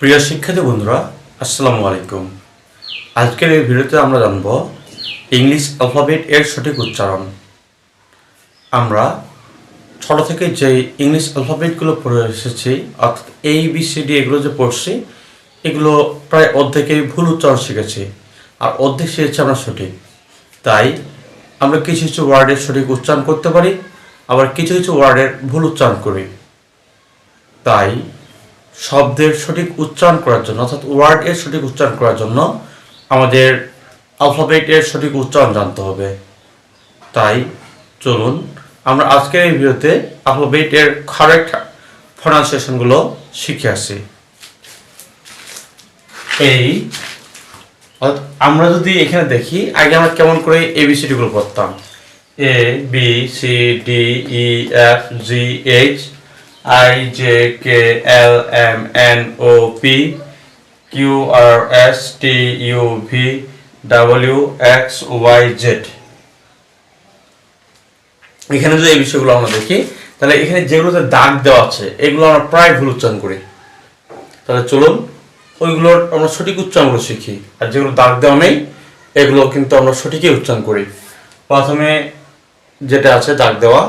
প্রিয় শিক্ষার্থী বন্ধুরা, আসসালামু আলাইকুম। আজকের এই ভিডিওতে আমরা জানব ইংলিশ অ্যালফাবেট এর সঠিক উচ্চারণ। আমরা ছোট থেকে যে ইংলিশ অ্যালফাবেটগুলো পড়ে এসেছি, অর্থাৎ ABCD এগুলো যে পড়ছি, এগুলো প্রায় অর্ধেকেই ভুল উচ্চারণ শিখেছি, আর অর্ধেক শিখেছি আমরা সঠিক। তাই আমরা কিছু কিছু ওয়ার্ডের সঠিক উচ্চারণ করতে পারি, আবার কিছু কিছু ওয়ার্ডের ভুল উচ্চারণ করি। তাই শব্দের সঠিক উচ্চারণ করার জন্য, অর্থাৎ ওয়ার্ড এর সঠিক উচ্চারণ করার জন্য আমাদের অ্যালফাবেট এর সঠিক উচ্চারণ জানতে হবে। তাই চলুন আমরা আজকের এই ভিডিওতে অ্যালফাবেট এর কারেক্ট প্রনাউন্সিয়েশনগুলো শিখে আসি। আমরা যদি এখানে দেখি, আগে আমরা কেমন করে ABCD গুলো পড়তাম। ABCDEFGH IJKLMNOP QRSTUVWXYZ। এখানে যদি এই বিষয়গুলো আমরা দেখি, তাহলে এখানে যেগুলোতে দাগ দেওয়া আছে এগুলো আমরা প্রায় ভুল উচ্চারণ করি। তাহলে চলুন ওইগুলোর আমরা সঠিক উচ্চারণগুলো শিখি, আর যেগুলো দাগ দেওয়া নেই এগুলো কিন্তু আমরা সঠিকই উচ্চারণ করি। প্রথমে যেটা আছে দাগ দেওয়া,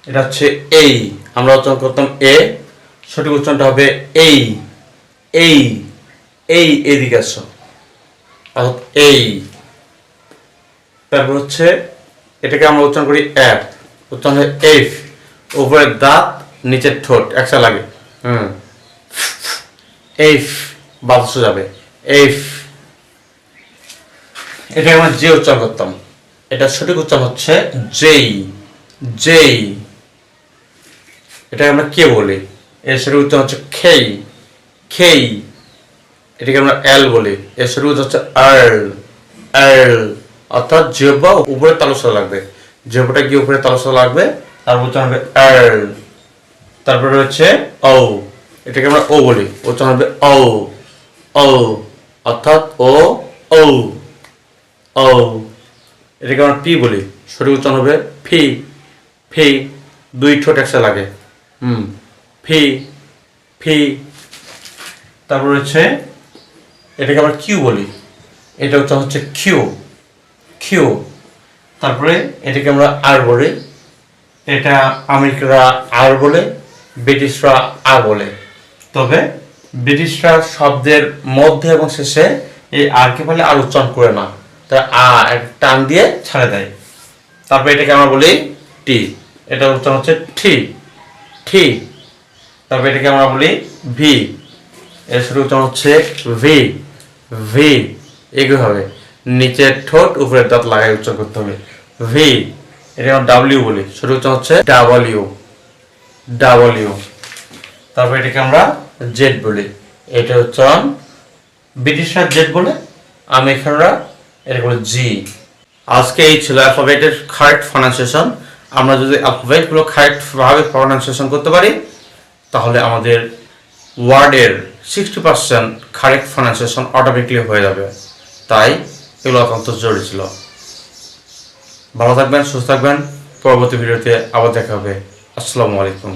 এটা হচ্ছে এই, আমরা উচ্চারণ করতাম এ, সঠিক উচ্চারণটা হবে এই। এই এই এদিকে আসো, অর্থাৎ এই। তারপর হচ্ছে এটাকে আমরা উচ্চারণ করি এফ, উচ্চারণ হয় এফ, উপরের দাঁত নিচের ঠোঁট একসাথে লাগে, এফ, বাতাস যাবে এফ। এটা আমরা যে উচ্চারণ করতাম, এটা সঠিক উচ্চারণ হচ্ছে জেই, জেই। এটাকে আমরা কে বলি, এর সঠিক উচ্চারণ হচ্ছে খেই, খেই। এটাকে আমরা এল বলি, এর সঠিক উচ্চারণ হচ্ছে আর্ল, আর্ল। অর্থাৎ জিহ্বা উপরে তালুসা লাগবে, জিহ্বাটা গিয়ে উপরে তালুসা লাগবে, তারপর উচ্চারণ হবে আর্ল। তারপরে হচ্ছে ও, এটাকে আমরা ও বলি, উচ্চারণ হবে ও, ও। অর্থাৎ ও, ও, ও। এটাকে আমরা পি বলি, সঠিক উচ্চারণ হবে ফি, ফি। দুই ঠোঁট একসাথে লাগে, ফি, ফি। তারপর হচ্ছে এটাকে আমরা কিউ বলি, এটা উচ্চারণ হচ্ছে কিউ, কিউ। তারপরে এটাকে আমরা আর বলি, এটা আমেরিকারা আর বলে, ব্রিটিশরা আর বলে। তবে ব্রিটিশরা শব্দের মধ্যে এবং শেষে এই আরকে ফেলে আর উচ্চারণ করে না, তাই টান দিয়ে ছাড়ে দেয়। তারপরে এটাকে আমরা বলি টি, এটা উচ্চারণ হচ্ছে ঠি, ঠি। তারপরে এটাকে আমরা বলি ভি, এর সঠিক উচ্চারণ হচ্ছে ভি, ভি। এগুলো হবে নিচের ঠোঁট উপরের দাঁত লাগাই উচ্চারণ করতে হবে, ভি। এটা আমরা ডাব্লিউ বলি, সঠিক উচ্চারণ হচ্ছে ডাব্লিউ, ডাব্লিউ। তারপর এটাকে আমরা জেড বলি, এটা উচ্চারণ ব্রিটিশরা জেড বলে, আমেরিকানরা এটা বলে জি। আজকে এই ছিল অ্যালফাবেটের কারেক্ট প্রনাউন্সিয়েশন। আমরা যদি অ্যালফাবেটগুলো কারেক্টভাবে প্রনাউন্সিয়েশন করতে পারি, তাহলে আমাদের ওয়ার্ডের 60% কারেক্ট প্রনাউন্সিয়েশন অটোমেটিকলি হয়ে যাবে। তাই এগুলো অত্যন্ত জরুরি ছিল। ভালো থাকবেন, সুস্থ থাকবেন। পরবর্তী ভিডিওতে আবার দেখা হবে। আসসালামু আলাইকুম।